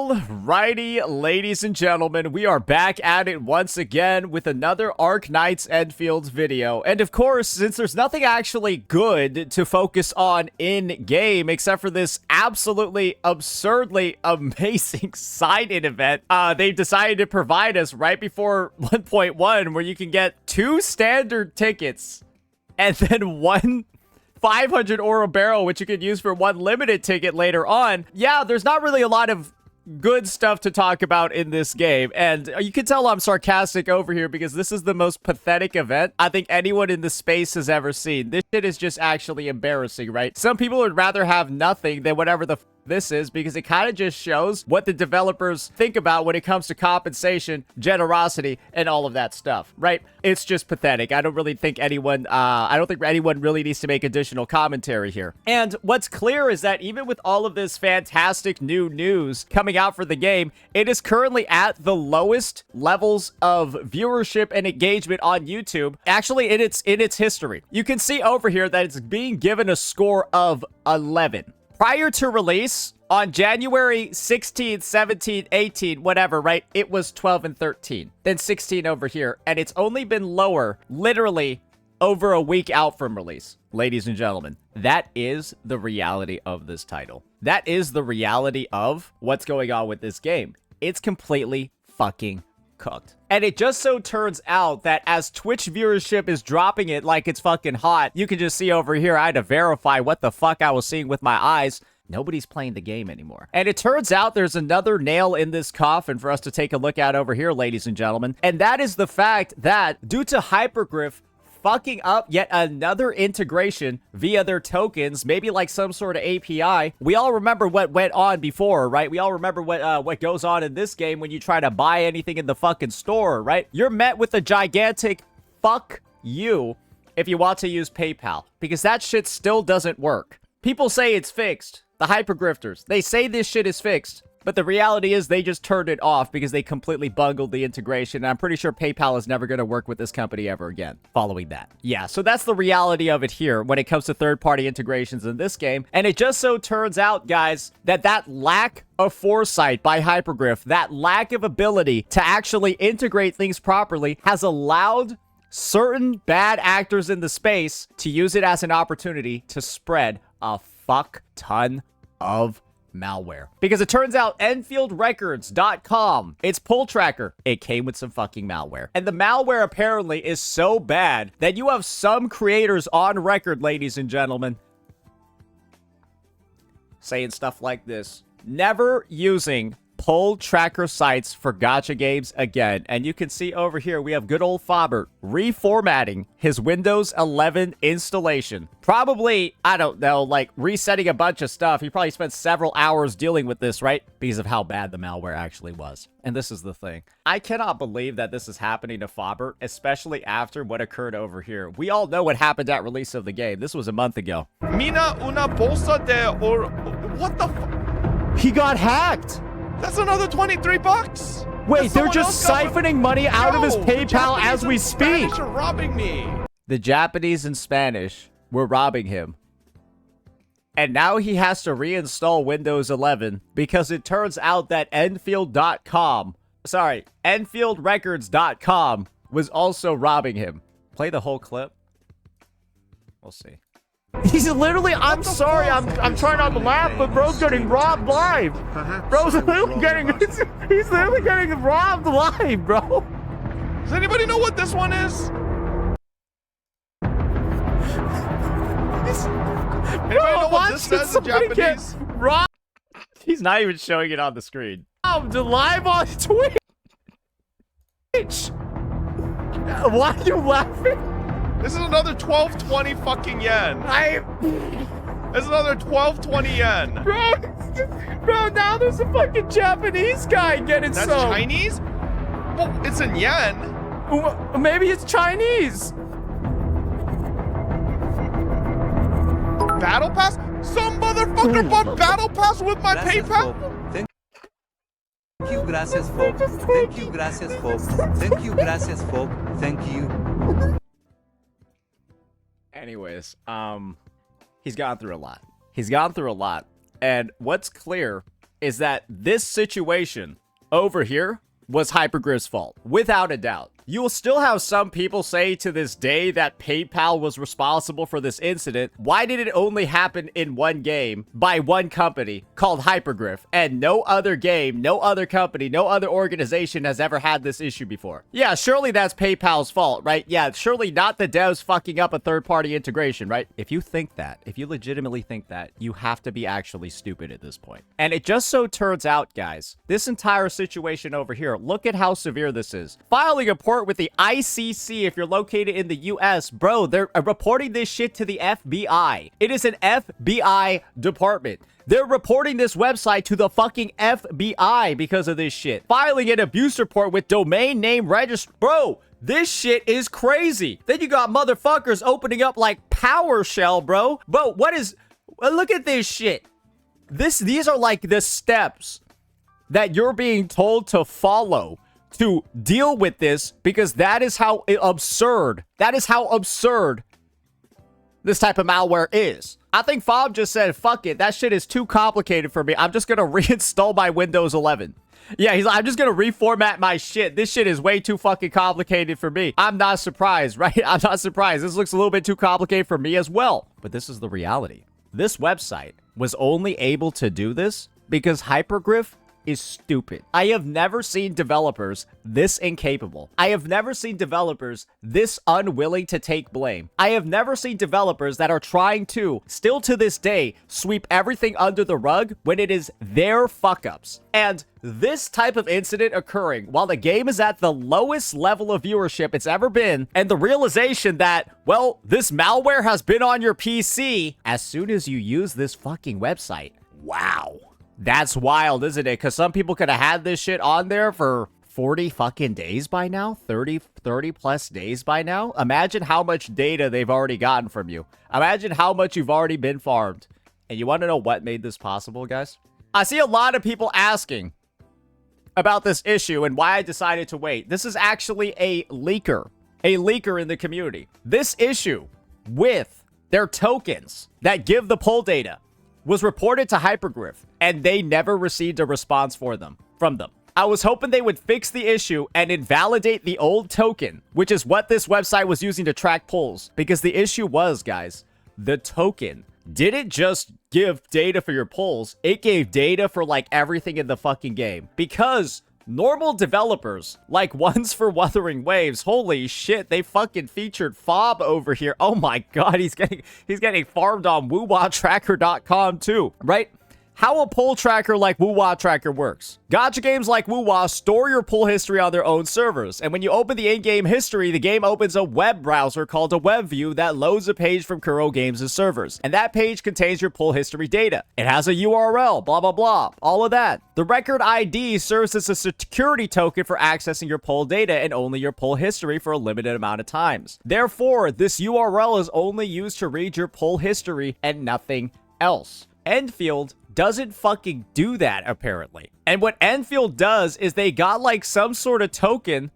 Alrighty, ladies and gentlemen, we are back at it once again with another Arknights Endfield video. And of course, since there's nothing actually good to focus on in-game except for this absolutely absurdly amazing side-in event, they've decided to provide us right before 1.1 where you can get 2 standard tickets and then 1 500 oro barrel, which you could use for 1 limited ticket later on. Yeah, there's not really a lot of good stuff to talk about in this game, and you can tell I'm sarcastic over here because this is the most pathetic event I think anyone in the space has ever seen. This shit is just actually embarrassing, right? Some people would rather have nothing than whatever the this is, because it kind of just shows what the developers think about when it comes to compensation, generosity, and all of that stuff, right? It's just pathetic. I don't think anyone really needs to make additional commentary here. And what's clear is that even with all of this fantastic new news coming out for the game, it is currently at the lowest levels of viewership and engagement on YouTube, actually in its history. You can see over here that it's being given a score of 11. Prior to release, on January 16th, 17th, 18th, whatever, right? It was 12 and 13. Then 16 over here. And it's only been lower, literally, over a week out from release. Ladies and gentlemen, that is the reality of this title. That is the reality of what's going on with this game. It's completely fucking cooked. And it just so turns out that as Twitch viewership is dropping it like it's fucking hot, you can just see over here, I had to verify what the fuck I was seeing with my eyes. Nobody's playing the game anymore. And it turns out there's another nail in this coffin for us to take a look at over here, ladies and gentlemen. And that is the fact that due to Hypergryph fucking up yet another integration via their tokens, maybe like some sort of API. We all remember what went on before, right? We all remember what goes on in this game when you try to buy anything in the fucking store, right? You're met with a gigantic fuck you if you want to use PayPal, because that shit still doesn't work. People say it's fixed. The Hypergrifters, they say this shit is fixed. But the reality is they just turned it off because they completely bungled the integration. And I'm pretty sure PayPal is never going to work with this company ever again following that. Yeah, so that's the reality of it here when it comes to third-party integrations in this game. And it just so turns out, guys, that lack of foresight by Hypergryph, that lack of ability to actually integrate things properly has allowed certain bad actors in the space to use it as an opportunity to spread a fuck ton of malware. Because it turns out EndfieldRecords.com, its pull tracker, it came with some fucking malware. And the malware apparently is so bad that you have some creators on record, ladies and gentlemen, saying stuff like this: never using pull tracker sites for gacha games again. And you can see over here we have good old Fobert reformatting his Windows 11 installation. Probably, I don't know, like resetting a bunch of stuff. He probably spent several hours dealing with this, right? Because of how bad the malware actually was. And this is the thing. I cannot believe that this is happening to Fobert, especially after what occurred over here. We all know what happened at release of the game. This was a month ago. Mina una bolsa de or what the fuck? He got hacked. That's another 23 bucks. Wait, they're just siphoning money out of his PayPal as we speak. Spanish are robbing me. The Japanese and Spanish were robbing him. And now he has to reinstall Windows 11 because it turns out that EndfieldRecords.com was also robbing him. Play the whole clip. We'll see. He's literally, I'm sorry, I'm trying not to laugh, but bro's getting robbed live. Bro's literally he's literally getting robbed live, bro. Does anybody know what this one is? Anybody know what this says in Japanese? Robbed. He's not even showing it on the screen. Robbed live on Twitch. Why are you laughing? This is another 1220 fucking yen. This is another 1220 yen. Bro, now there's a fucking Japanese guy getting That's some. Chinese? Well, it's in yen. Maybe it's Chinese. Battle Pass? Some motherfucker bought Battle Pass with my PayPal? Thank you, gracias, folk. Thank you, gracias, folk. Thank you, gracias, folk. Thank you. Anyways, he's gone through a lot. And what's clear is that this situation over here was Hypergryph's fault, without a doubt. You will still have some people say to this day that PayPal was responsible for this incident. Why did it only happen in one game by one company called Hypergryph, and no other game, no other company, no other organization has ever had this issue before? Yeah, surely that's PayPal's fault, right? Yeah, surely not the devs fucking up a third-party integration, right? If you think that, if you legitimately think that, you have to be actually stupid at this point. And it just so turns out, guys, this entire situation over here, look at how severe this is. Filing a with the ICC if you're located in the US. Bro, they're reporting this shit to the FBI. It is an FBI department. They're reporting this website to the fucking FBI because of this shit. Filing an abuse report with domain name register. Bro, this shit is crazy. Then you got motherfuckers opening up like PowerShell, bro. Bro, what is... Look at this shit. These are like the steps that you're being told to follow to deal with this, because that is how absurd this type of malware is. I think Fob just said, fuck it, that shit is too complicated for me. I'm just gonna reinstall my Windows 11. Yeah, he's like, I'm just gonna reformat my shit. This shit is way too fucking complicated for me. I'm not surprised, right? I'm not surprised. This looks a little bit too complicated for me as well. But this is the reality. This website was only able to do this because Hypergryph is stupid. I have never seen developers this incapable. I have never seen developers this unwilling to take blame. I have never seen developers that are trying to, still to this day, sweep everything under the rug when it is their fuck-ups. And this type of incident occurring while the game is at the lowest level of viewership it's ever been, and the realization that, well, this malware has been on your PC as soon as you use this fucking website. Wow. That's wild, isn't it? Because some people could have had this shit on there for 40 fucking days by now, 30 plus days by now. Imagine how much data they've already gotten from you. Imagine how much you've already been farmed. And you want to know what made this possible, guys? I see a lot of people asking about this issue and why I decided to wait. This is actually a leaker in the community. This issue with their tokens that give the poll data was reported to Hypergryph, and they never received a response from them. I was hoping they would fix the issue and invalidate the old token, which is what this website was using to track polls. Because the issue was, guys, the token didn't just give data for your polls, it gave data for like everything in the fucking game. Because normal developers, like Ones for Wuthering Waves, holy shit, they fucking featured Fob over here. Oh my god, he's getting farmed on WooWaTracker.com too, right? How a poll tracker like WooWa Tracker works. Gacha games like WooWa store your poll history on their own servers, and when you open the in-game history, the game opens a web browser called a web view that loads a page from Kuro Games' servers, and that page contains your poll history data. It has a URL, blah blah blah, all of that. The record ID serves as a security token for accessing your poll data and only your poll history for a limited amount of times. Therefore, this URL is only used to read your poll history and nothing else. Endfield doesn't fucking do that, apparently. And what Endfield does is they got like some sort of token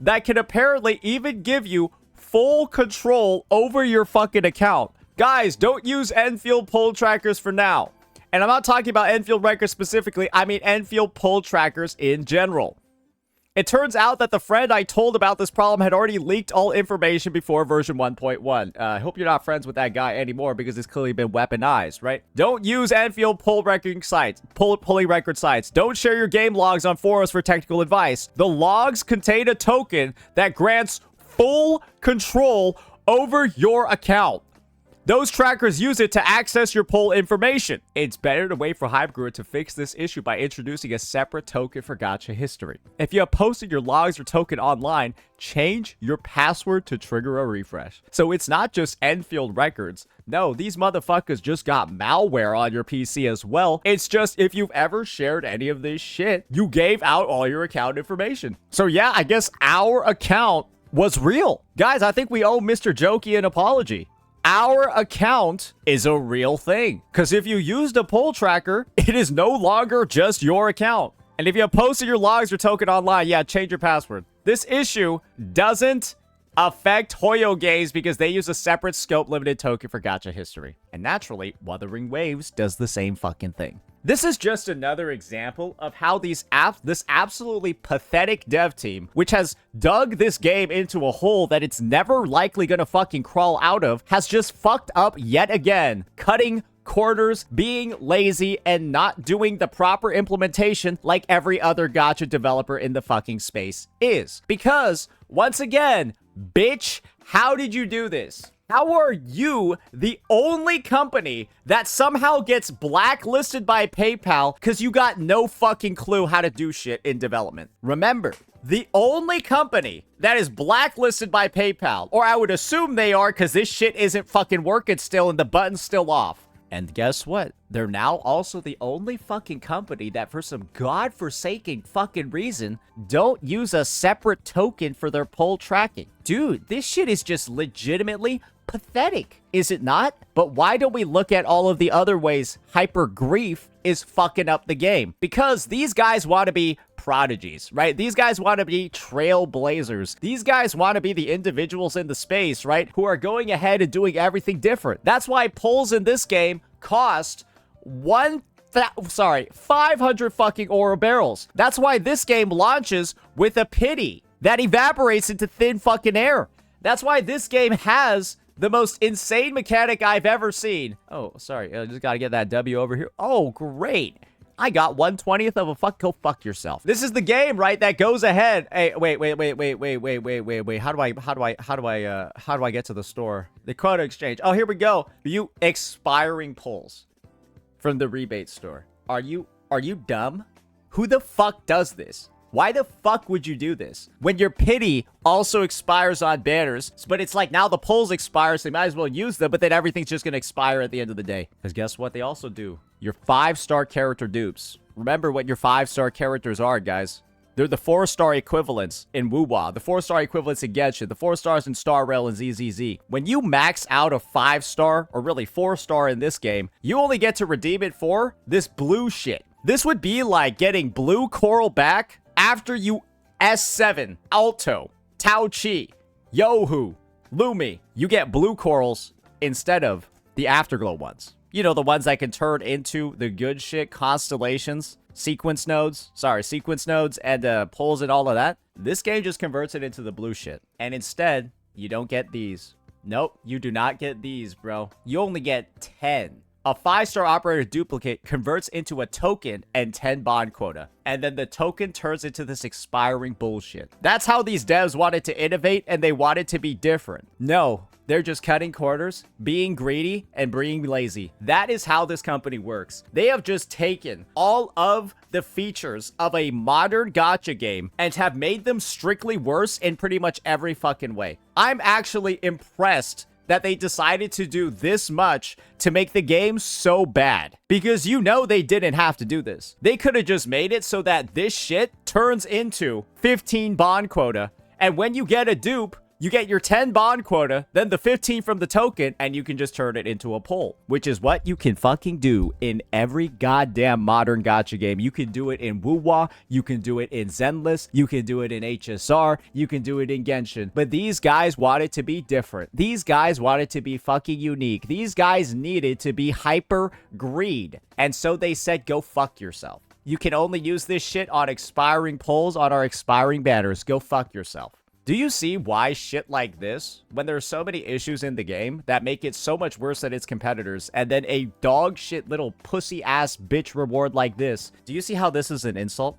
that can apparently even give you full control over your fucking account. Guys, don't use Endfield poll trackers for now. And I'm not talking about Endfield records specifically, I mean Endfield poll trackers in general. It turns out that the friend I told about this problem had already leaked all information before version 1.1. I hope you're not friends with that guy anymore because it's clearly been weaponized, right? Don't use Endfield polling record sites. Don't share your game logs on forums for technical advice. The logs contain a token that grants full control over your account. Those trackers use it to access your poll information. It's better to wait for Hypergryph to fix this issue by introducing a separate token for gacha history. If you have posted your logs or token online, change your password to trigger a refresh. So it's not just Endfield records. No, these motherfuckers just got malware on your PC as well. It's just if you've ever shared any of this shit, you gave out all your account information. So yeah, I guess our account was real. Guys, I think we owe Mr. Jokey an apology. Our account is a real thing. Because if you used a poll tracker, it is no longer just your account. And if you have posted your logs or token online, yeah, change your password. This issue doesn't affect Hoyo Games because they use a separate scope limited token for gacha history. And naturally, Wuthering Waves does the same fucking thing. This is just another example of how this absolutely pathetic dev team, which has dug this game into a hole that it's never likely gonna fucking crawl out of, has just fucked up yet again, cutting corners, being lazy, and not doing the proper implementation like every other gacha developer in the fucking space is. Because, once again, bitch, how did you do this? How are you the only company that somehow gets blacklisted by PayPal because you got no fucking clue how to do shit in development? Remember, the only company that is blacklisted by PayPal, or I would assume they are because this shit isn't fucking working still and the button's still off. And guess what? They're now also the only fucking company that for some godforsaken fucking reason don't use a separate token for their poll tracking. Dude, this shit is just legitimately pathetic, is it not? But why don't we look at all of the other ways Hypergryph is fucking up the game? Because these guys want to be prodigies, right? These guys want to be trailblazers. These guys want to be the individuals in the space, right? Who are going ahead and doing everything different. That's why polls in this game cost 500 fucking ore barrels. That's why this game launches with a pity that evaporates into thin fucking air. That's why this game has the most insane mechanic I've ever seen. Oh, sorry. I just gotta get that W over here. Oh, great. I got 1/20th of a fuck. Go fuck yourself. This is the game, right? That goes ahead. Hey, wait. How do I get to the store? The quota exchange. Oh, here we go. You expiring polls from the rebate store. Are you dumb? Who the fuck does this? Why the fuck would you do this? When your pity also expires on banners, but it's like now the polls expire, so you might as well use them, but then everything's just gonna expire at the end of the day. Because guess what they also do? Your 5-star character dupes. Remember what your 5-star characters are, guys. They're the 4-star equivalents in Wuwa, the 4-star equivalents in Genshin, the 4 stars in Star Rail and ZZZ. When you max out a 5-star, or really 4-star in this game, you only get to redeem it for this blue shit. This would be like getting blue coral back after you S7, Alto, Tao Chi, Yohu, Lumi. You get blue corals instead of the Afterglow ones. You know, the ones that can turn into the good shit, constellations, sequence nodes, and poles and all of that. This game just converts it into the blue shit. And instead, you don't get these. Nope, you do not get these, bro. You only get 10. A 5-star operator duplicate converts into a token and 10 bond quota. And then the token turns into this expiring bullshit. That's how these devs wanted to innovate, and they wanted to be different. No, they're just cutting corners, being greedy, and being lazy. That is how this company works. They have just taken all of the features of a modern gacha game and have made them strictly worse in pretty much every fucking way. I'm actually impressed that they decided to do this much to make the game so bad. Because you know they didn't have to do this. They could have just made it so that this shit turns into 15 bond quota. And when you get a dupe, you get your 10 bond quota, then the 15 from the token, and you can just turn it into a poll. Which is what you can fucking do in every goddamn modern gacha game. You can do it in Wuwa, you can do it in Zenless, you can do it in HSR, you can do it in Genshin. But these guys wanted to be different. These guys wanted to be fucking unique. These guys needed to be hyper greed. And so they said, go fuck yourself. You can only use this shit on expiring polls, on our expiring banners. Go fuck yourself. Do you see why shit like this, when there's so many issues in the game that make it so much worse than its competitors, and then a dog shit little pussy ass bitch reward like this, do you see how this is an insult?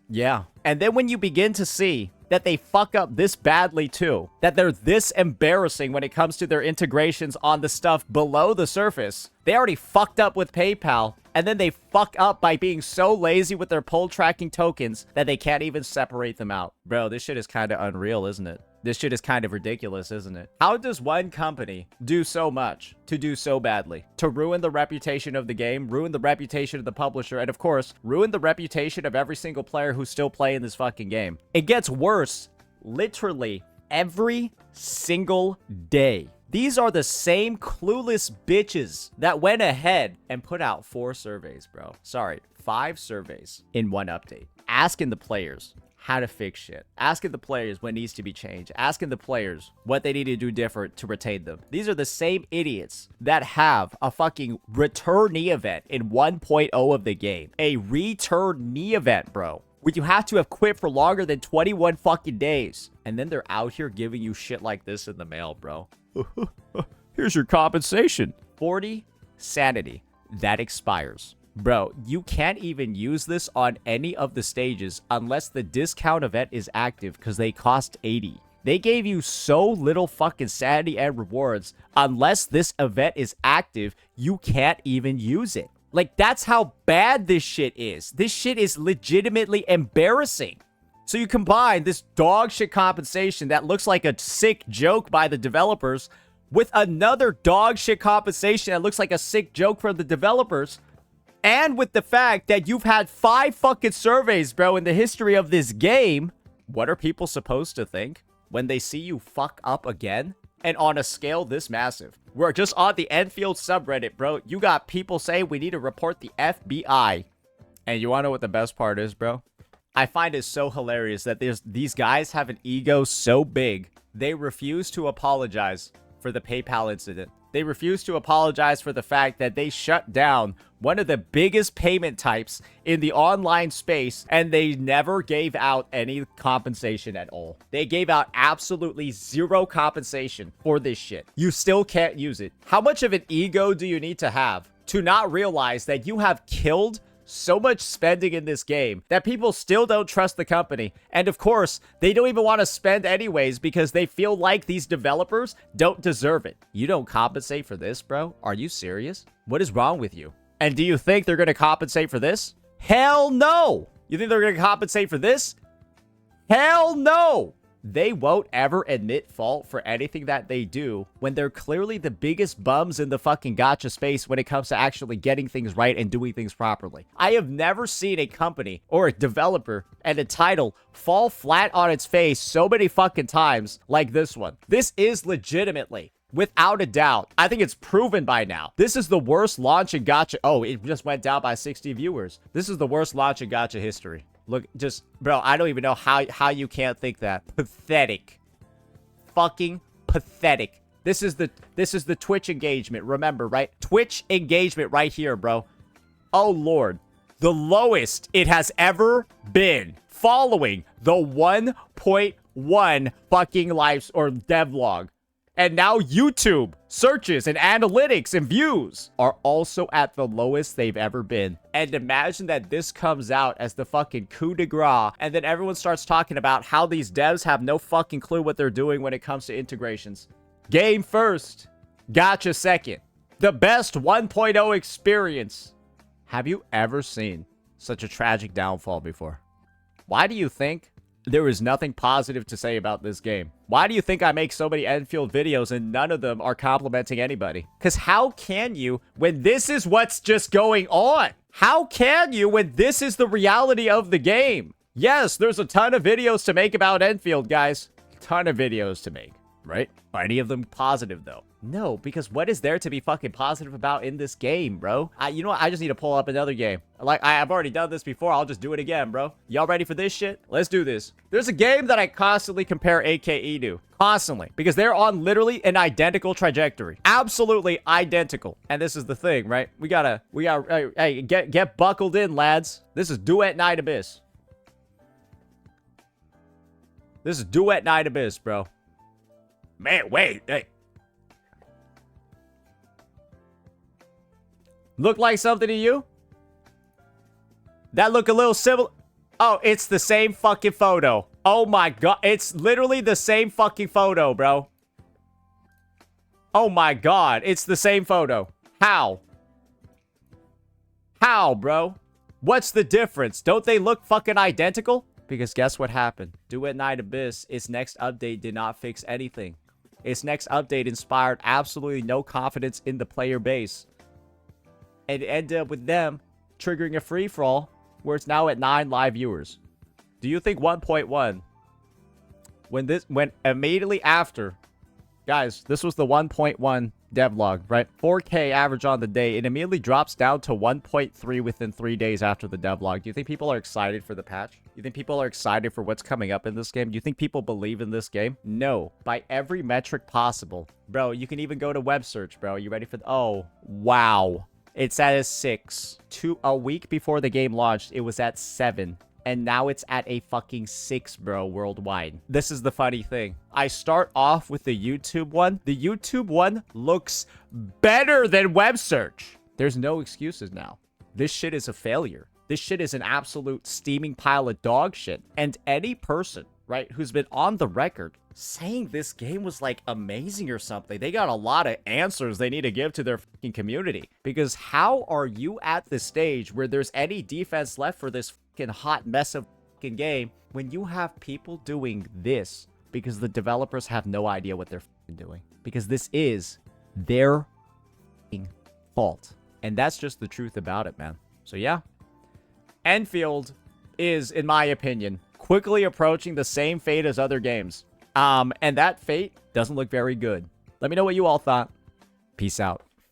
Yeah. And then when you begin to see that they fuck up this badly too, that they're this embarrassing when it comes to their integrations on the stuff below the surface, they already fucked up with PayPal, and then they fuck up by being so lazy with their poll tracking tokens that they can't even separate them out. Bro, this shit is kind of unreal, isn't it? This shit is kind of ridiculous, isn't it? How does one company do so much to do so badly? To ruin the reputation of the game, ruin the reputation of the publisher, and of course, ruin the reputation of every single player who's still playing this fucking game. It gets worse literally every single day. These are the same clueless bitches that went ahead and put out 4 surveys, bro. Sorry, 5 surveys in one update. Asking the players, how to fix shit. Asking the players what needs to be changed. Asking the players what they need to do different to retain them. These are the same idiots that have a fucking return knee event in 1.0 of the game. A return knee event, bro. Where you have to have quit for longer than 21 fucking days. And then they're out here giving you shit like this in the mail, bro. Here's your compensation. 40 sanity. That expires. Bro, you can't even use this on any of the stages unless the discount event is active because they cost 80. They gave you so little fucking sanity and rewards. Unless this event is active, you can't even use it. Like, that's how bad this shit is. This shit is legitimately embarrassing. So you combine this dog shit compensation that looks like a sick joke by the developers with another dog shit compensation that looks like a sick joke from the developers. And with the fact that you've had 5 fucking surveys, bro, in the history of this game, what are people supposed to think when they see you fuck up again? And on a scale this massive. We're just on the Endfield subreddit, bro. You got people saying we need to report the FBI. And you want to know what the best part is, bro? I find it so hilarious that these guys have an ego so big, they refuse to apologize for the PayPal incident. They refuse to apologize for the fact that they shut down one of the biggest payment types in the online space, and they never gave out any compensation at all. They gave out absolutely zero compensation for this shit. You still can't use it. How much of an ego do you need to have to not realize that you have killed so much spending in this game that people still don't trust the company? And of course, they don't even want to spend anyways because they feel like these developers don't deserve it. You don't compensate for this, bro? Are you serious? What is wrong with you? And do you think they're going to compensate for this? Hell no! You think they're going to compensate for this? Hell no! They won't ever admit fault for anything that they do when they're clearly the biggest bums in the fucking gacha space when it comes to actually getting things right and doing things properly. I have never seen a company or a developer and a title fall flat on its face so many fucking times like this one. This is legitimately, without a doubt, I think it's proven by now, this is the worst launch in gacha. Oh, it just went down by 60 viewers. This is the worst launch in gacha history. Look, just, bro, I don't even know how you can't think that. Pathetic. Fucking pathetic. This is the Twitch engagement. Remember, right? Twitch engagement right here, bro. Oh, Lord. The lowest it has ever been following the 1.1 fucking lives or devlog. And now YouTube searches and analytics and views are also at the lowest they've ever been. And imagine that this comes out as the fucking coup de grace, and then everyone starts talking about how these devs have no fucking clue what they're doing when it comes to integrations. Game first, gacha second. The best 1.0 experience. Have you ever seen such a tragic downfall before? Why do you think there is nothing positive to say about this game? Why do you think I make so many Endfield videos and none of them are complimenting anybody? Because how can you when this is what's just going on? How can you when this is the reality of the game? Yes, there's a ton of videos to make about Endfield, guys. Ton of videos to make, right? Are any of them positive, though? No, because what is there to be fucking positive about in this game, bro? You know what? I just need to pull up another game. Like, I've already done this before. I'll just do it again, bro. Y'all ready for this shit? Let's do this. There's a game that I constantly compare AKE to. Constantly. Because they're on literally an identical trajectory. Absolutely identical. And this is the thing, right? We gotta, hey, get buckled in, lads. This is Duet Night Abyss. This is Duet Night Abyss, bro. Man, wait, hey. Look like something to you? That look a little similar? Oh, it's the same fucking photo. Oh my god, it's literally the same fucking photo, bro. Oh my god, it's the same photo. How? How, bro? What's the difference? Don't they look fucking identical? Because guess what happened? Duet Night Abyss, its next update did not fix anything. Its next update inspired absolutely no confidence in the player base. And it ended up with them triggering a free-for-all where it's now at 9 live viewers. Do you think 1.1, when immediately after Guys, this was the 1.1 devlog, right? 4K average on the day. It immediately drops down to 1.3 within 3 days after the devlog. Do you think people are excited for the patch? You think people are excited for what's coming up in this game? Do you think people believe in this game? No. By every metric possible. Bro, you can even go to web search, bro. You ready for oh, wow. It's at a 6. A week before the game launched, it was at 7. And now it's at a fucking 6, bro, worldwide. This is the funny thing. I start off with the YouTube one. The YouTube one looks better than web search. There's no excuses now. This shit is a failure. This shit is an absolute steaming pile of dog shit. And any person, right, who's been on the record saying this game was like amazing or something, they got a lot of answers they need to give to their fucking community. Because how are you at the stage where there's any defense left for this fucking hot mess of fucking game when you have people doing this because the developers have no idea what they're fucking doing? Because this is their fucking fault. And that's just the truth about it, man. So yeah. Enfield is, in my opinion, quickly approaching the same fate as other games. And that fate doesn't look very good. Let me know what you all thought. Peace out.